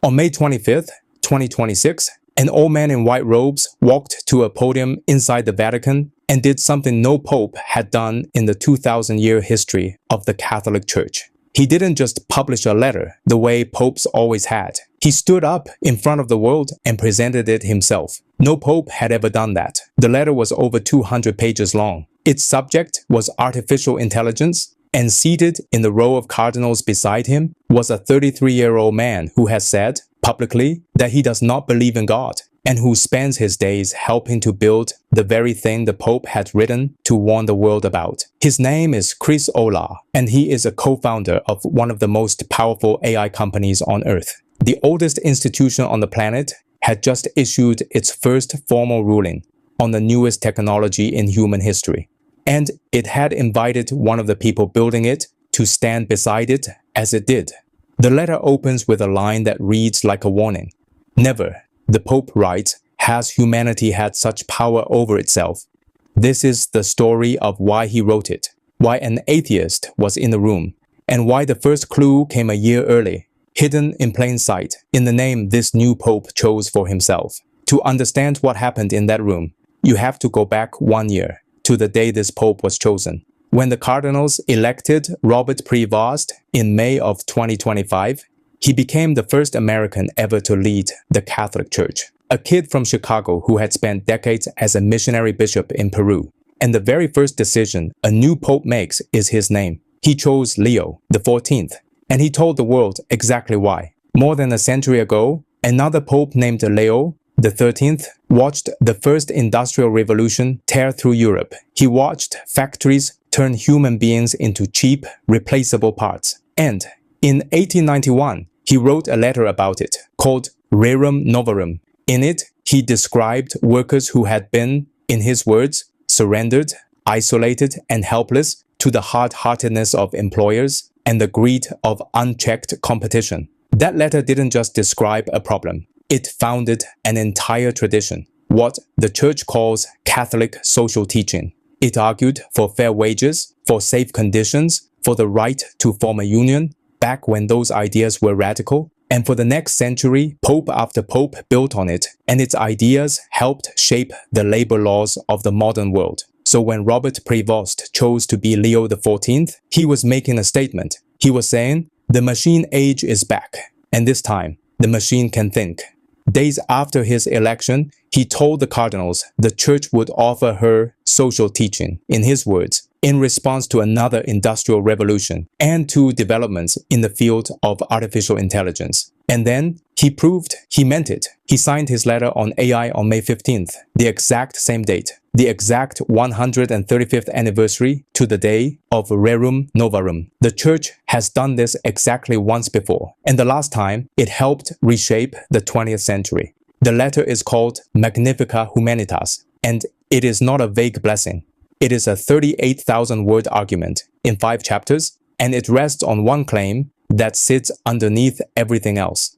On May 25th, 2026, an old man in white robes walked to a podium inside the Vatican and did something no pope had done in the 2,000-year history of the Catholic Church. He didn't just publish a letter the way popes always had. He stood up in front of the world and presented it himself. No pope had ever done that. The letter was over 200 pages long. Its subject was artificial intelligence, and seated in the row of cardinals beside him was a 33-year-old man who has said publicly that he does not believe in God and who spends his days helping to build the very thing the Pope had written to warn the world about. His name is Chris Olah, and he is a co-founder of one of the most powerful AI companies on Earth. The oldest institution on the planet had just issued its first formal ruling on the newest technology in human history. And it had invited one of the people building it to stand beside it as it did. The letter opens with a line that reads like a warning. Never, the Pope writes, has humanity had such power over itself. This is the story of why he wrote it, why an atheist was in the room, and why the first clue came a year early, hidden in plain sight, in the name this new Pope chose for himself. To understand what happened in that room, you have to go back 1 year, to the day this Pope was chosen. When the cardinals elected Robert Prevost in May of 2025, he became the first American ever to lead the Catholic Church, a kid from Chicago who had spent decades as a missionary bishop in Peru. And the very first decision a new Pope makes is his name. He chose Leo XIV, and he told the world exactly why. More than a century ago, another Pope named Leo XIII watched the first industrial revolution tear through Europe. He watched factories turn human beings into cheap, replaceable parts. And in 1891, he wrote a letter about it, called Rerum Novarum. In it, he described workers who had been, in his words, surrendered, isolated, and helpless to the hard-heartedness of employers and the greed of unchecked competition. That letter didn't just describe a problem. It founded an entire tradition, what the Church calls Catholic social teaching. It argued for fair wages, for safe conditions, for the right to form a union, back when those ideas were radical. And for the next century, Pope after Pope built on it, and its ideas helped shape the labor laws of the modern world. So when Robert Prevost chose to be Leo XIV, he was making a statement. He was saying, the machine age is back, and this time, the machine can think. Days after his election, he told the cardinals the church would offer her social teaching, in his words, in response to another industrial revolution and to developments in the field of artificial intelligence. And then he proved he meant it. He signed his letter on AI on May 15th, the exact same date, the exact 135th anniversary to the day of Rerum Novarum. The church has done this exactly once before, and the last time it helped reshape the 20th century. The letter is called Magnifica Humanitas, and it is not a vague blessing. It is a 38,000-word argument in 5 chapters, and it rests on one claim that sits underneath everything else.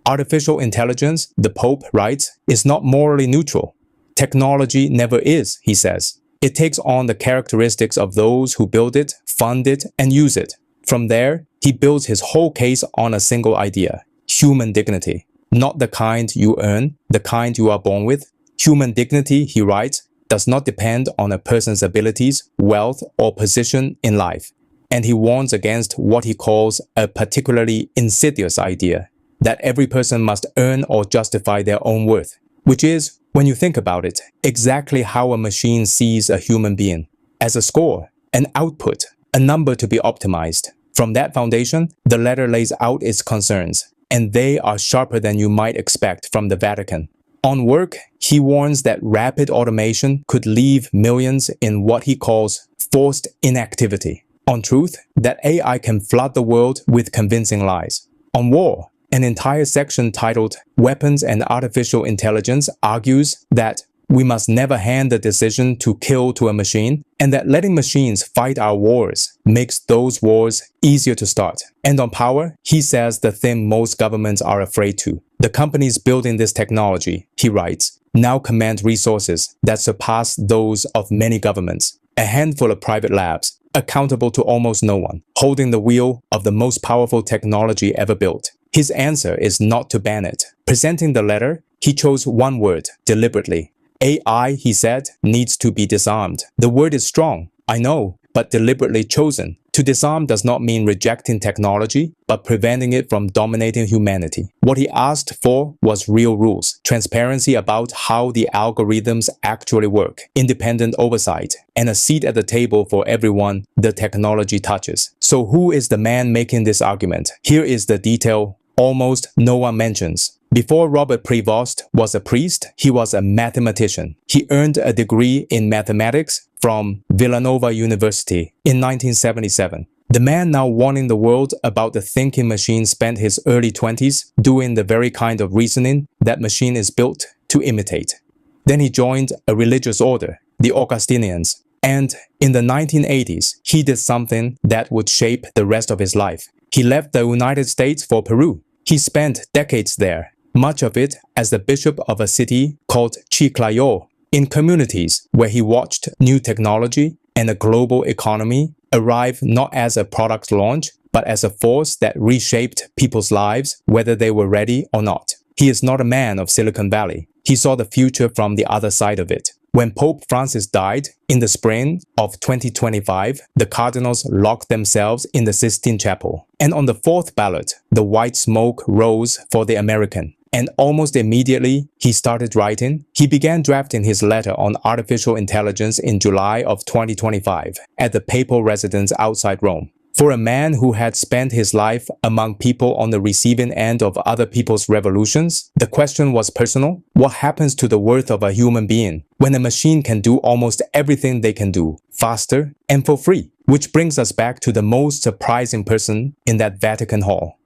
Artificial intelligence, the Pope writes, is not morally neutral. Technology never is, he says. It takes on the characteristics of those who build it, fund it, and use it. From there, he builds his whole case on a single idea: human dignity. Not the kind you earn, the kind you are born with. Human dignity, he writes, does not depend on a person's abilities, wealth, or position in life. And he warns against what he calls a particularly insidious idea, that every person must earn or justify their own worth, which is, when you think about it, exactly how a machine sees a human being, as a score, an output, a number to be optimized. From that foundation, the letter lays out its concerns, and they are sharper than you might expect from the Vatican. On work, he warns that rapid automation could leave millions in what he calls forced inactivity. On truth, that AI can flood the world with convincing lies. On war, an entire section titled Weapons and Artificial Intelligence argues that we must never hand the decision to kill to a machine, and that letting machines fight our wars makes those wars easier to start. And on power, he says the thing most governments are afraid to. The companies building this technology, he writes, now command resources that surpass those of many governments. A handful of private labs, accountable to almost no one, holding the wheel of the most powerful technology ever built. His answer is not to ban it. Presenting the letter, he chose one word deliberately. AI, he said, needs to be disarmed. The word is strong, I know, but deliberately chosen. To disarm does not mean rejecting technology, but preventing it from dominating humanity. What he asked for was real rules, transparency about how the algorithms actually work, independent oversight, and a seat at the table for everyone the technology touches. So who is the man making this argument? Here is the detail almost no one mentions. Before Robert Prevost was a priest, he was a mathematician. He earned a degree in mathematics from Villanova University in 1977. The man now warning the world about the thinking machine spent his early 20s doing the very kind of reasoning that machine is built to imitate. Then he joined a religious order, the Augustinians, and in the 1980s, he did something that would shape the rest of his life. He left the United States for Peru. He spent decades there, much of it as the bishop of a city called Chiclayo, in communities where he watched new technology and a global economy arrive not as a product launch, but as a force that reshaped people's lives, whether they were ready or not. He is not a man of Silicon Valley. He saw the future from the other side of it. When Pope Francis died in the spring of 2025, the cardinals locked themselves in the Sistine Chapel. And on the fourth ballot, the white smoke rose for the American. And almost immediately, he started writing. He began drafting his letter on artificial intelligence in July of 2025 at the papal residence outside Rome. For a man who had spent his life among people on the receiving end of other people's revolutions, the question was personal. What happens to the worth of a human being when a machine can do almost everything they can do, faster and for free? Which brings us back to the most surprising person in that Vatican hall.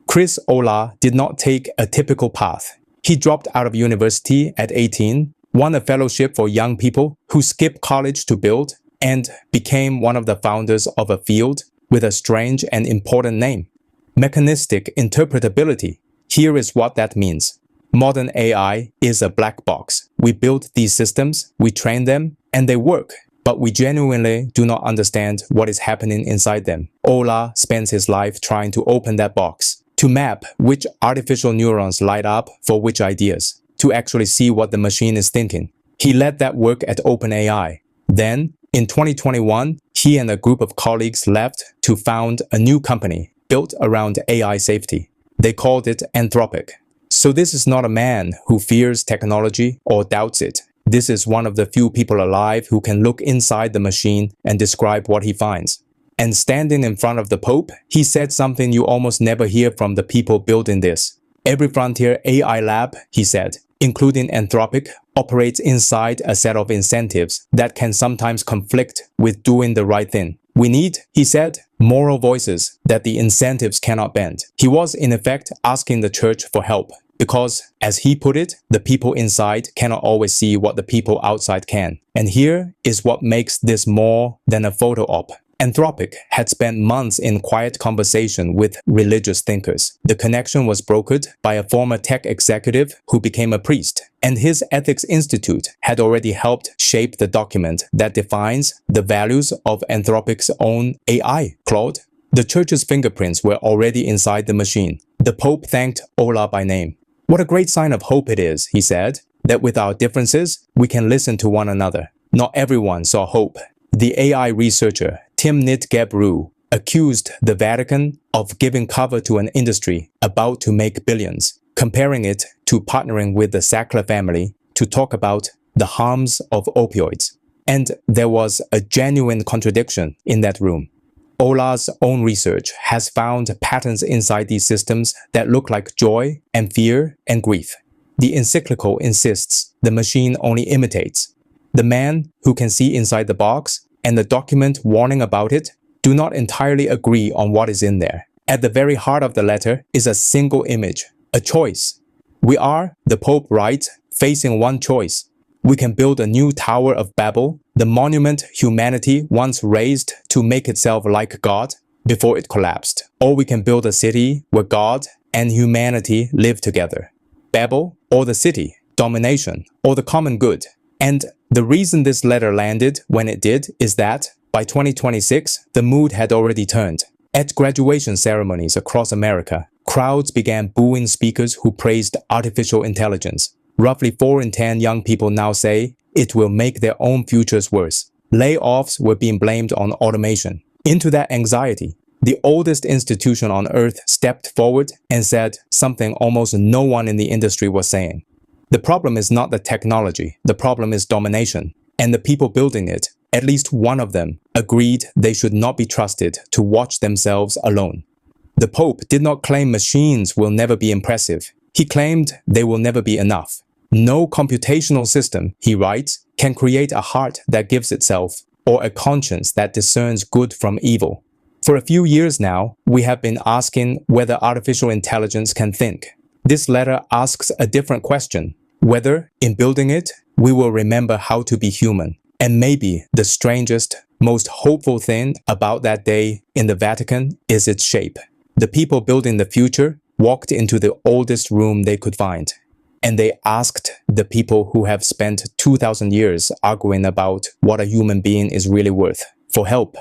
Chris Olah did not take a typical path. He dropped out of university at 18, won a fellowship for young people who skip college to build, and became one of the founders of a field with a strange and important name. Mechanistic interpretability. Here is what that means. Modern AI is a black box. We build these systems, we train them, and they work, but we genuinely do not understand what is happening inside them. Olah spends his life trying to open that box, to map which artificial neurons light up for which ideas, to actually see what the machine is thinking. He led that work at OpenAI. Then, in 2021, he and a group of colleagues left to found a new company built around AI safety. They called it Anthropic. So this is not a man who fears technology or doubts it. This is one of the few people alive who can look inside the machine and describe what he finds. And standing in front of the Pope, he said something you almost never hear from the people building this. Every frontier AI lab, he said, including Anthropic, operates inside a set of incentives that can sometimes conflict with doing the right thing. We need, he said, moral voices that the incentives cannot bend. He was, in effect, asking the church for help because, as he put it, the people inside cannot always see what the people outside can. And here is what makes this more than a photo op. Anthropic had spent months in quiet conversation with religious thinkers. The connection was brokered by a former tech executive who became a priest, and his ethics institute had already helped shape the document that defines the values of Anthropic's own AI, Claude. The church's fingerprints were already inside the machine. The Pope thanked Olah by name. What a great sign of hope it is, he said, that with our differences, we can listen to one another. Not everyone saw hope. The AI researcher, Timnit Gebru, accused the Vatican of giving cover to an industry about to make billions, comparing it to partnering with the Sackler family to talk about the harms of opioids. And there was a genuine contradiction in that room. Olah's own research has found patterns inside these systems that look like joy and fear and grief. The encyclical insists the machine only imitates. The man who can see inside the box and the document warning about it do not entirely agree on what is in there. At the very heart of the letter is a single image, a choice. We are, the Pope writes, facing one choice. We can build a new Tower of Babel, the monument humanity once raised to make itself like God before it collapsed. Or we can build a city where God and humanity live together. Babel or the city, domination or the common good. And the reason this letter landed when it did is that, by 2026, the mood had already turned. At graduation ceremonies across America, crowds began booing speakers who praised artificial intelligence. Roughly 4 in 10 young people now say it will make their own futures worse. Layoffs were being blamed on automation. Into that anxiety, the oldest institution on earth stepped forward and said something almost no one in the industry was saying. The problem is not the technology, the problem is domination. And the people building it, at least one of them, agreed they should not be trusted to watch themselves alone. The Pope did not claim machines will never be impressive. He claimed they will never be enough. No computational system, he writes, can create a heart that gives itself or a conscience that discerns good from evil. For a few years now, we have been asking whether artificial intelligence can think. This letter asks a different question, whether, in building it, we will remember how to be human. And maybe the strangest, most hopeful thing about that day in the Vatican is its shape. The people building the future walked into the oldest room they could find, and they asked the people who have spent 2,000 years arguing about what a human being is really worth for help